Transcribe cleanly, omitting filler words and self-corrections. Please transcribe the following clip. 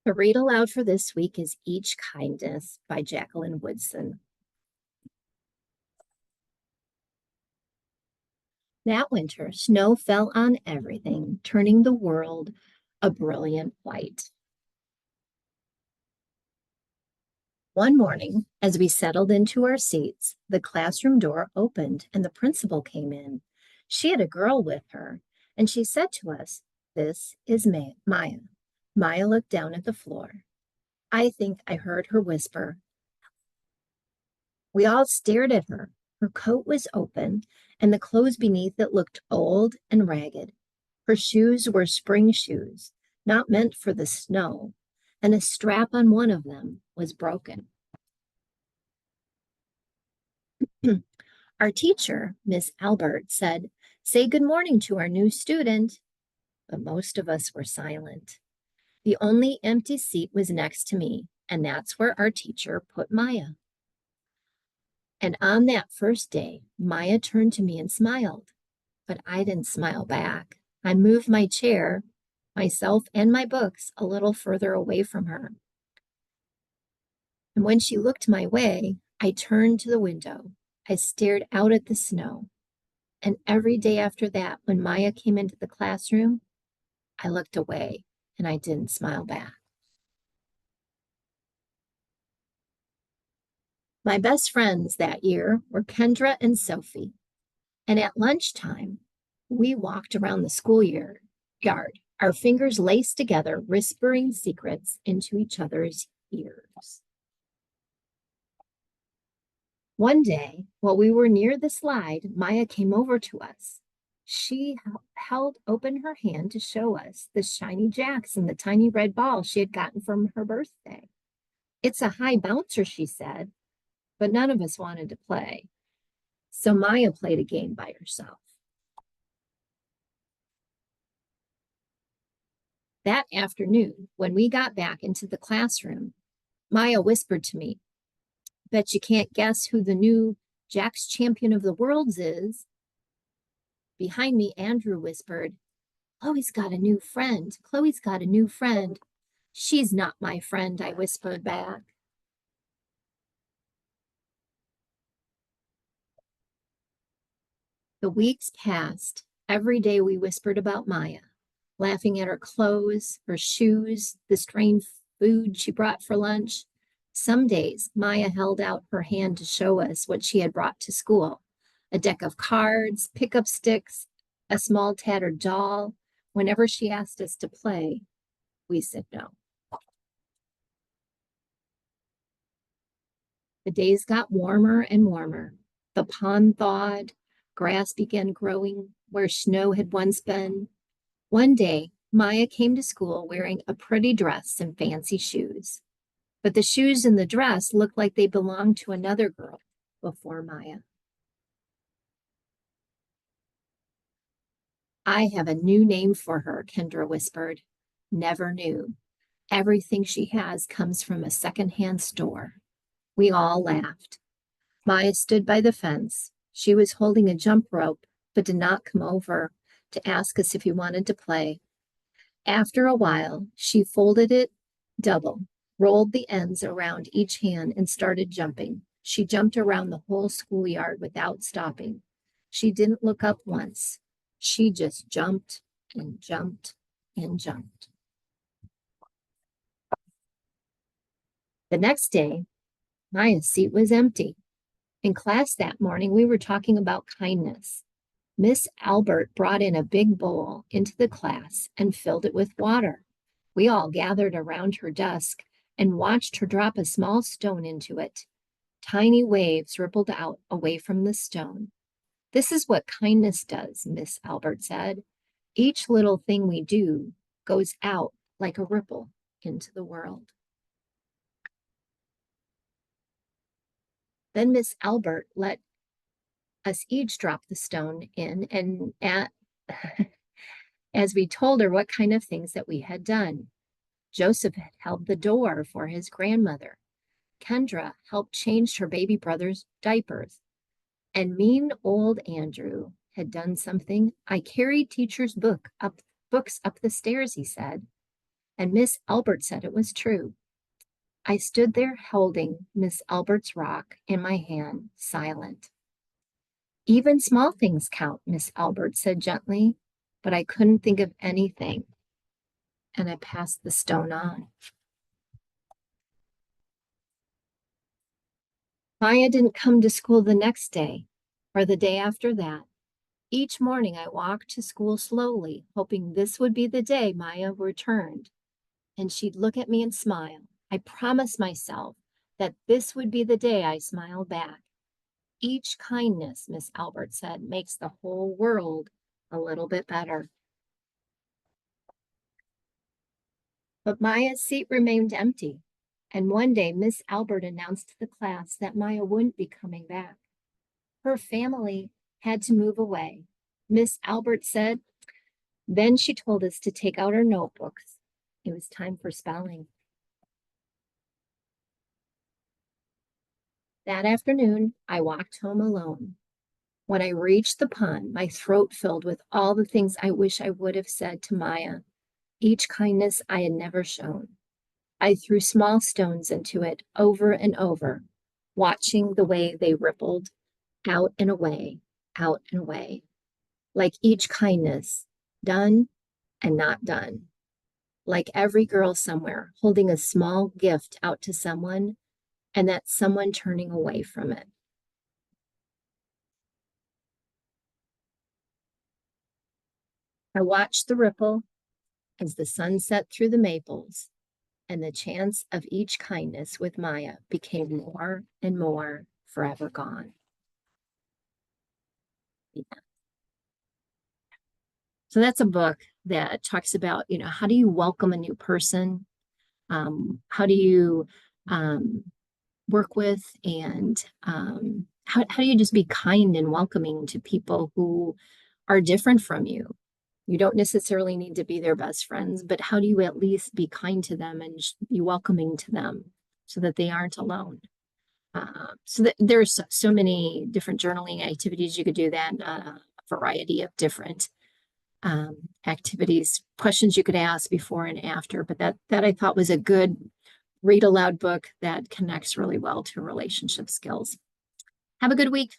The read aloud for this week is Each Kindness by Jacqueline Woodson. That winter, snow fell on everything, turning the world a brilliant white. One morning, as we settled into our seats, the classroom door opened and the principal came in. She had a girl with her, and she said to us, "This is Maya." Maya looked down at the floor. I think I heard her whisper. We all stared at her. Her coat was open, and the clothes beneath it looked old and ragged. Her shoes were spring shoes, not meant for the snow, and a strap on one of them was broken. Our teacher, Miss Albert, said, "Say good morning to our new student." But most of us were silent. The only empty seat was next to me, and that's where our teacher put Maya. And on that first day, Maya turned to me and smiled, but I didn't smile back. I moved my chair, myself, and my books a little further away from her. And when she looked my way, I turned to the window. I stared out at the snow. And every day after that, when Maya came into the classroom, I looked away and I didn't smile back. My best friends that year were Kendra and Sophie. And at lunchtime, we walked around the schoolyard, our fingers laced together, whispering secrets into each other's ears. One day, while we were near the slide, Maya came over to us. She held open her hand to show us the shiny jacks and the tiny red ball she had gotten from her birthday. "It's a high bouncer," she said, but none of us wanted to play. So Maya played a game by herself. That afternoon, when we got back into the classroom, Maya whispered to me, "Bet you can't guess who the new Jack's Champion of the Worlds is." Behind me, Andrew whispered, "Chloe's got a new friend. Chloe's got a new friend." "She's not my friend," I whispered back. The weeks passed. Every day we whispered about Maya, laughing at her clothes, her shoes, the strange food she brought for lunch. Some days, Maya held out her hand to show us what she had brought to school: a deck of cards, pickup sticks, a small tattered doll. Whenever she asked us to play, we said no. The days got warmer and warmer. The pond thawed, grass began growing where snow had once been. One day, Maya came to school wearing a pretty dress and fancy shoes. But the shoes and the dress looked like they belonged to another girl before Maya. "I have a new name for her," Kendra whispered. "Never knew. Everything she has comes from a secondhand store." We all laughed. Maya stood by the fence. She was holding a jump rope, but did not come over to ask us if we wanted to play. After a while, she folded it double, rolled the ends around each hand, and started jumping. She jumped around the whole schoolyard without stopping. She didn't look up once. She just jumped and jumped and jumped. The next day, Maya's seat was empty. In class that morning, we were talking about kindness. Miss Albert brought in a big bowl into the class and filled it with water. We all gathered around her desk and watched her drop a small stone into it. Tiny waves rippled out away from the stone. "This is what kindness does," Miss Albert said. "Each little thing we do goes out like a ripple into the world." Then Miss Albert let us each drop the stone in, and as we told her what kind of things that we had done. Joseph had held the door for his grandmother. Kendra helped change her baby brother's diapers. And mean old Andrew had done something. "I carried teacher's books up the stairs," he said. and Miss Albert said it was true. I stood there holding Miss Albert's rock in my hand, silent. Even small things count, Miss Albert said gently, but I couldn't think of anything, and I passed the stone on. Maya didn't come to school the next day or the day after that. Each morning I walked to school slowly, hoping this would be the day Maya returned, and she'd look at me and smile. I promised myself that this would be the day I smiled back. Each kindness, Miss Albert said, makes the whole world a little bit better. But Maya's seat remained empty, and one day Miss Albert announced to the class that Maya wouldn't be coming back. Her family had to move away. Miss Albert said, then she told us to take out our notebooks. It was time for spelling. That afternoon, I walked home alone. When I reached the pond, my throat filled with all the things I wish I would have said to Maya, each kindness I had never shown. I threw small stones into it over and over, watching the way they rippled out and away, like each kindness, done and not done. Like every girl somewhere holding a small gift out to someone and that someone turning away from it. I watched the ripple as the sun set through the maples, and the chance of each kindness with Maya became more and more forever gone. Yeah. So that's a book that talks about, how do you welcome a new person? How do you work with and how do you just be kind and welcoming to people who are different from you? You don't necessarily need to be their best friends, but how do you at least be kind to them and be welcoming to them so that they aren't alone? There's so many different journaling activities you could do that, a variety of different activities, questions you could ask before and after. But that I thought was a good read aloud book that connects really well to relationship skills. Have a good week.